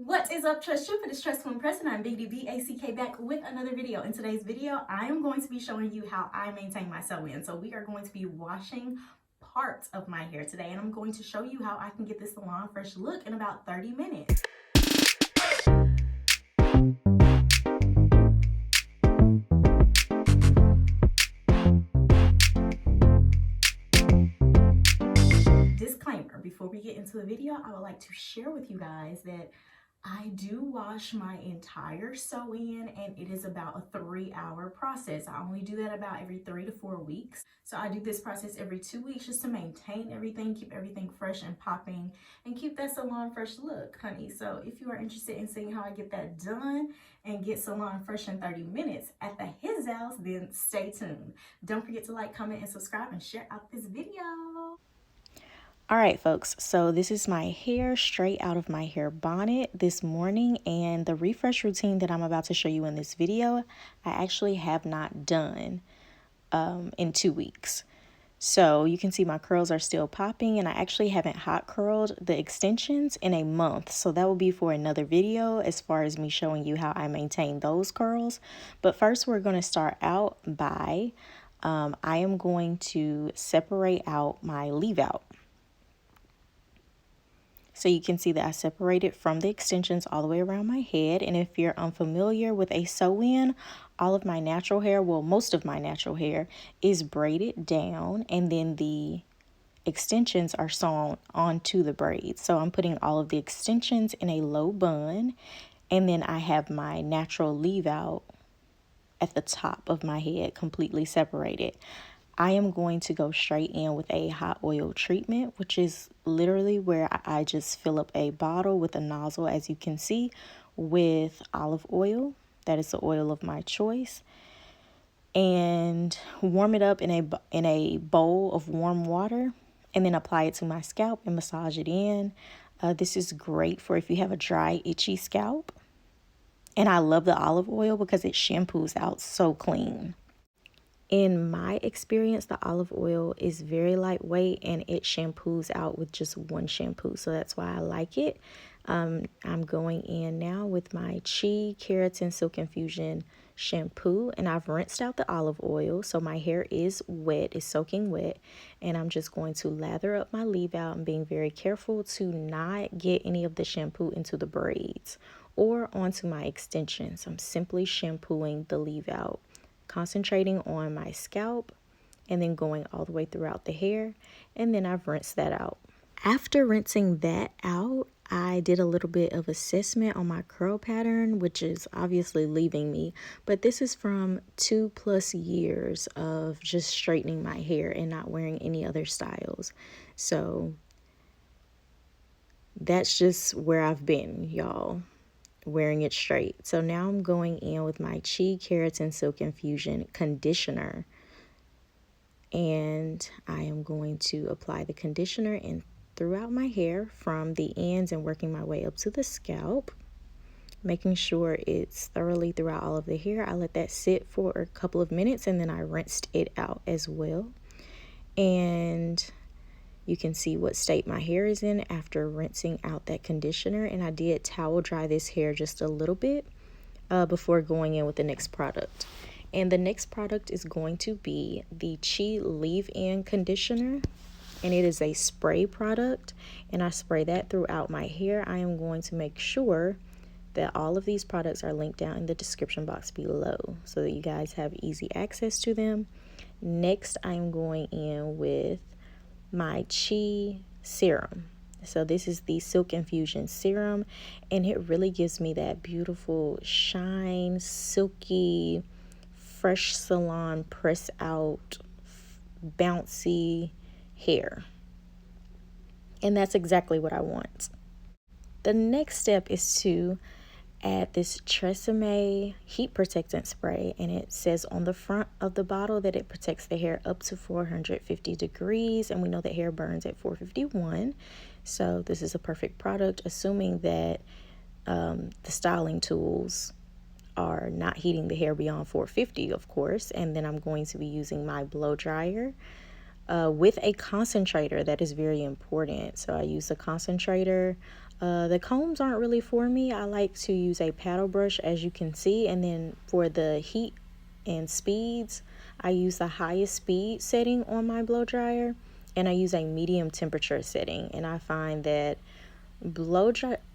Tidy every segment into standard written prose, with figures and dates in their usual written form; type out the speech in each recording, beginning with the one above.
What is up, Trust You for the Stress to Impress, and I'm Big DBACK back with another video. In today's video, I am going to be showing you how I maintain my sew-in. So we are going to be washing parts of my hair today, and I'm going to show you how I can get this salon fresh look in about 30 minutes. Disclaimer, before we get into the video, I would like to share with you guys that I do wash my entire sew-in, and it is about a 3-hour process. I only do that about every 3 to 4 weeks. So I do this process every 2 weeks just to maintain everything, keep everything fresh and popping, and keep that salon fresh look, honey. So if you are interested in seeing how I get that done and get salon fresh in 30 minutes at his house, then stay tuned. Don't forget to like, comment, and subscribe, and share out this video. All right, folks, so this is my hair straight out of my hair bonnet this morning, and the refresh routine that I'm about to show you in this video, I actually have not done in 2 weeks. So you can see my curls are still popping, and I actually haven't hot curled the extensions in a month. So that will be for another video as far as me showing you how I maintain those curls. But first, we're going to start out by, I am going to separate out my leave out. So you can see that I separated from the extensions all the way around my head. And if you're unfamiliar with a sew-in, all of my natural hair, well, most of my natural hair is braided down, and then the extensions are sewn onto the braids. So I'm putting all of the extensions in a low bun, and then I have my natural leave out at the top of my head completely separated. I am going to go straight in with a hot oil treatment, which is literally where I just fill up a bottle with a nozzle, as you can see, with olive oil. That is the oil of my choice. And warm it up in a bowl of warm water, and then apply it to my scalp and massage it in. This is great for if you have a dry, itchy scalp. And I love the olive oil because it shampoos out so clean. In my experience, the olive oil is very lightweight and it shampoos out with just one shampoo. So that's why I like it. I'm going in now with my Keratin Silk Infusion shampoo, and I've rinsed out the olive oil. So my hair is wet, is soaking wet. And I'm just going to lather up my leave out and being very careful to not get any of the shampoo into the braids or onto my extensions. I'm simply shampooing the leave out, concentrating on my scalp, and then going all the way throughout the hair, and then I've rinsed that out. After rinsing that out, I did a little bit of assessment on my curl pattern, which is obviously leaving me, but this is from 2+ years of just straightening my hair and not wearing any other styles. So that's just where I've been, y'all, wearing it straight. So now I'm going in with my Keratin Silk Infusion conditioner, and I am going to apply the conditioner in throughout my hair from the ends and working my way up to the scalp, making sure it's thoroughly throughout all of the hair. I let that sit for a couple of minutes, and then I rinsed it out as well. And you can see what state my hair is in after rinsing out that conditioner. And I did towel dry this hair just a little bit before going in with the next product. And the next product is going to be the Chi Leave-In Conditioner. And it is a spray product. And I spray that throughout my hair. I am going to make sure that all of these products are linked down in the description box below so that you guys have easy access to them. Next, I'm going in with my Chi Serum. So this is the Silk Infusion Serum, and it really gives me that beautiful shine, silky, fresh salon press out, bouncy hair. And that's exactly what I want. The next step is to add this Tresemme heat protectant spray, and it says on the front of the bottle that it protects the hair up to 450 degrees, and we know that hair burns at 451. So this is a perfect product, assuming that the styling tools are not heating the hair beyond 450, of course. And then I'm going to be using my blow dryer with a concentrator. That is very important. So I use a concentrator. The combs aren't really for me. I like to use a paddle brush, as you can see. And then for the heat and speeds, I use the highest speed setting on my blow dryer, and I use a medium temperature setting. And I find that blow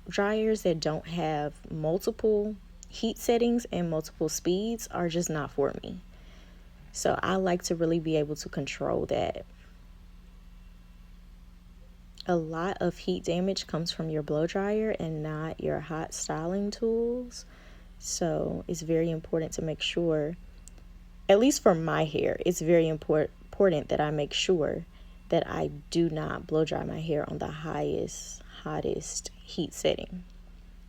dryers that don't have multiple heat settings and multiple speeds are just not for me. So I like to really be able to control that. A lot of heat damage comes from your blow dryer and not your hot styling tools. So it's very important to make sure, at least for my hair, it's very important that I make sure that I do not blow dry my hair on the hottest heat setting.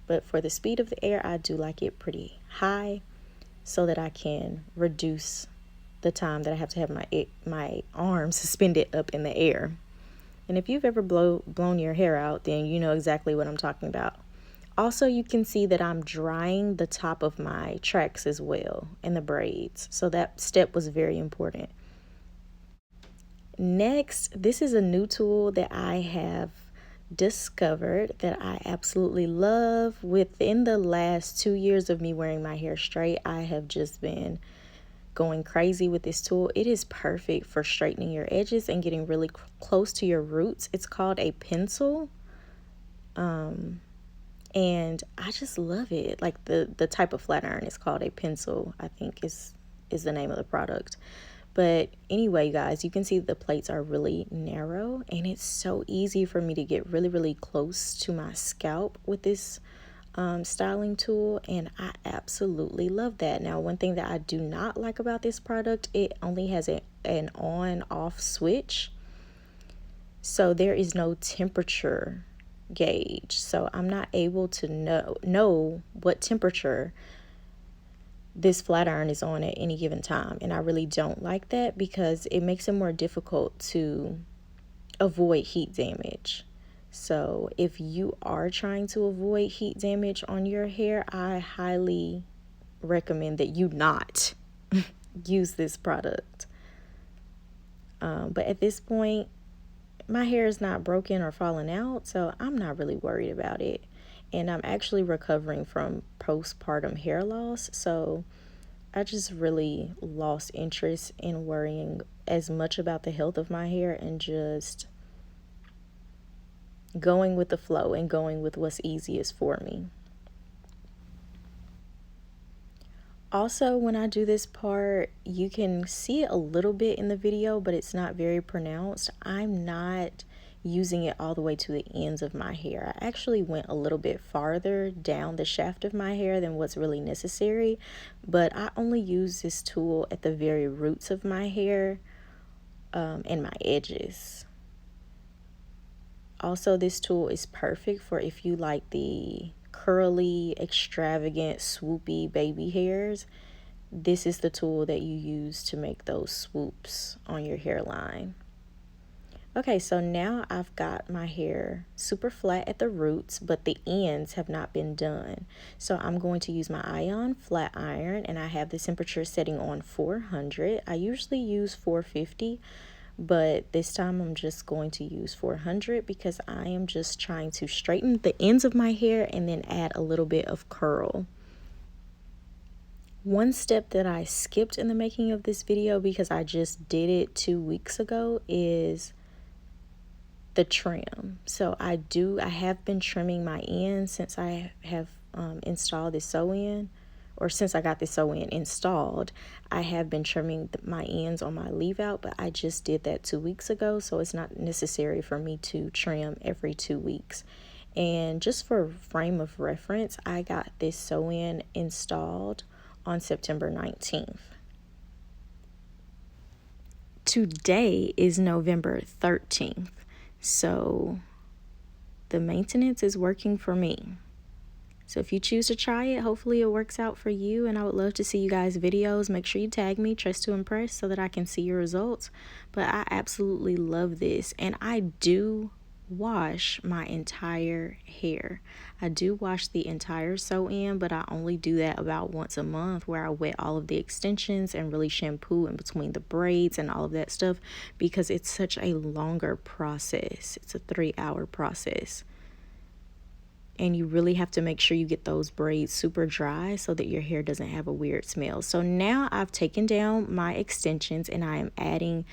But for the speed of the air, I do like it pretty high so that I can reduce the time that I have to have my arms suspended up in the air. And if you've ever blown your hair out, then you know exactly what I'm talking about. Also, you can see that I'm drying the top of my tracks as well and the braids. So that step was very important. Next, this is a new tool that I have discovered that I absolutely love. Within the last 2 years of me wearing my hair straight, I have just been going crazy with this tool. It is perfect for straightening your edges and getting really close to your roots. It's called a pencil. And I just love it. Like the type of flat iron is called a pencil, I think is the name of the product. But anyway, guys, you can see the plates are really narrow, and it's so easy for me to get really, really close to my scalp with this styling tool, and I absolutely love that. Now, one thing that I do not like about this product, it only has an on-off switch, so there is no temperature gauge. So I'm not able to know what temperature this flat iron is on at any given time, and I really don't like that because it makes it more difficult to avoid heat damage. So if you are trying to avoid heat damage on your hair, I highly recommend that you not use this product. But at this point, my hair is not broken or falling out, so I'm not really worried about it. And I'm actually recovering from postpartum hair loss, so I just really lost interest in worrying as much about the health of my hair and just going with the flow and going with what's easiest for me. Also, when I do this part, you can see it a little bit in the video, but it's not very pronounced. I'm not using it all the way to the ends of my hair. I actually went a little bit farther down the shaft of my hair than what's really necessary, but I only use this tool at the very roots of my hair and my edges. Also, this tool is perfect for if you like the curly, extravagant, swoopy baby hairs. This is the tool that you use to make those swoops on your hairline. Okay, so now I've got my hair super flat at the roots, but the ends have not been done. So I'm going to use my ion flat iron, and I have the temperature setting on 400. I usually use 450, but this time I'm just going to use 400 because I am just trying to straighten the ends of my hair and then add a little bit of curl. One step that I skipped in the making of this video because I just did it 2 weeks ago is the trim. So I have been trimming my ends since I have installed this sew-in, or since I got this sew-in installed. I have been trimming my ends on my leave out, but I just did that 2 weeks ago, so it's not necessary for me to trim every 2 weeks. And just for frame of reference, I got this sew-in installed on September 19th. Today is November 13th, so the maintenance is working for me. So if you choose to try it, hopefully it works out for you, and I would love to see you guys' videos. Make sure you tag me, Trust to Impress, so that I can see your results. But I absolutely love this, and I do wash my entire hair. I do wash the entire sew-in, but I only do that about once a month, where I wet all of the extensions and really shampoo in between the braids and all of that stuff, because it's such a longer process. It's a 3-hour process. And you really have to make sure you get those braids super dry so that your hair doesn't have a weird smell. So now I've taken down my extensions and I am adding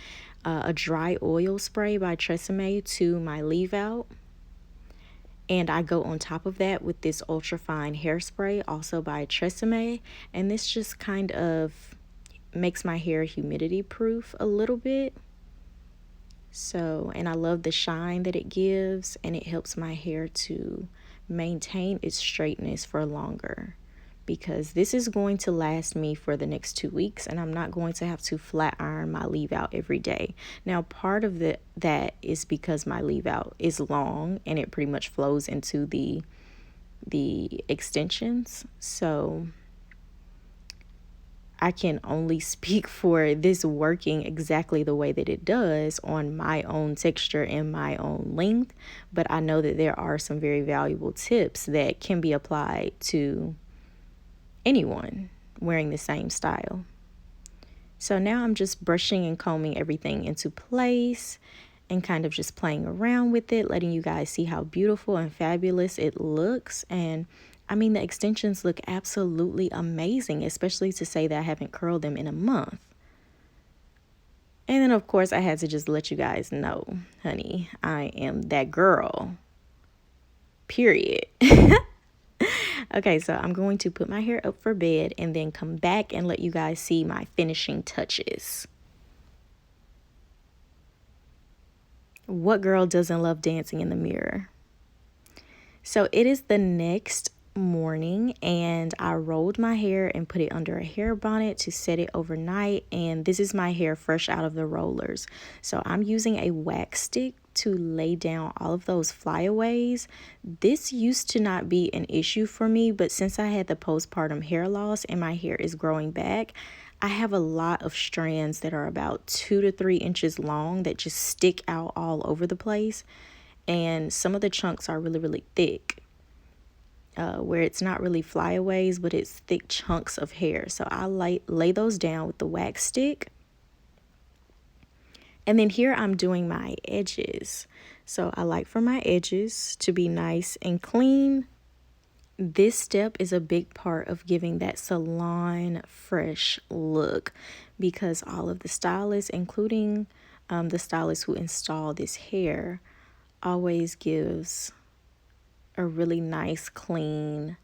a dry oil spray by Tresemme to my leave out. And I go on top of that with this ultra fine hairspray, also by Tresemme. And this just kind of makes my hair humidity proof a little bit. So, and I love the shine that it gives, and it helps my hair to maintain its straightness for longer, because this is going to last me for the next 2 weeks, and I'm not going to have to flat iron my leave out every day. Now, part of that is because my leave out is long and it pretty much flows into the extensions. So I can only speak for this working exactly the way that it does on my own texture and my own length, but I know that there are some very valuable tips that can be applied to anyone wearing the same style. So now I'm just brushing and combing everything into place and kind of just playing around with it, letting you guys see how beautiful and fabulous it looks. And I mean, the extensions look absolutely amazing, especially to say that I haven't curled them in a month. And then, of course, I had to just let you guys know, honey, I am that girl. Period. Okay, so I'm going to put my hair up for bed and then come back and let you guys see my finishing touches. What girl doesn't love dancing in the mirror? So it is the next morning, and I rolled my hair and put it under a hair bonnet to set it overnight. And this is my hair fresh out of the rollers. So I'm using a wax stick to lay down all of those flyaways. This used to not be an issue for me, but since I had the postpartum hair loss and my hair is growing back, I have a lot of strands that are about 2 to 3 inches long that just stick out all over the place. And some of the chunks are really, really thick, where it's not really flyaways, but it's thick chunks of hair. So I lay those down with the wax stick. And then here I'm doing my edges. So I like for my edges to be nice and clean. This step is a big part of giving that salon fresh look, because all of the stylists, including the stylist who installed this hair, always gives a really nice, clean,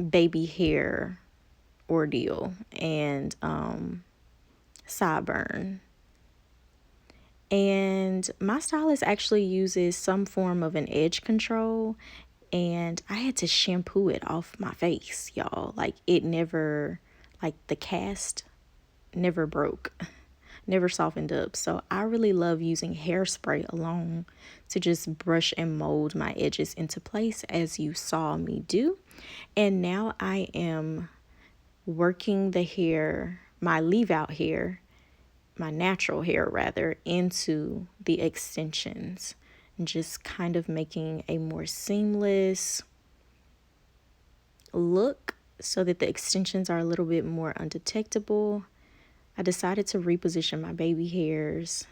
baby hair ordeal and sideburn. And my stylist actually uses some form of an edge control, and I had to shampoo it off my face, y'all. Like the cast never broke, never softened up. So I really love using hairspray alone to just brush and mold my edges into place, as you saw me do. And now I am working the hair, my leave out hair, my natural hair rather, into the extensions, and just kind of making a more seamless look so that the extensions are a little bit more undetectable. I decided to reposition my baby hairs.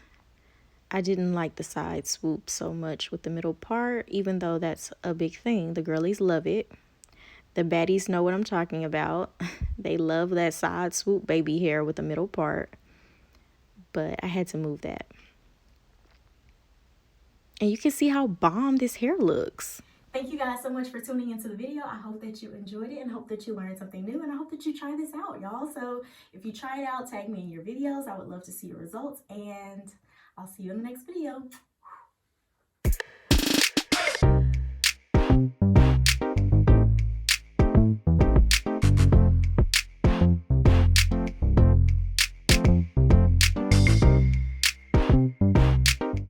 I didn't like the side swoop so much with the middle part, even though that's a big thing. The girlies love it. The baddies know what I'm talking about. They love that side swoop baby hair with the middle part. But I had to move that. And you can see how bomb this hair looks. Thank you guys so much for tuning into the video. I hope that you enjoyed it and hope that you learned something new, and I hope that you try this out, y'all. So if you try it out, tag me in your videos. I would love to see your results, and I'll see you in the next video.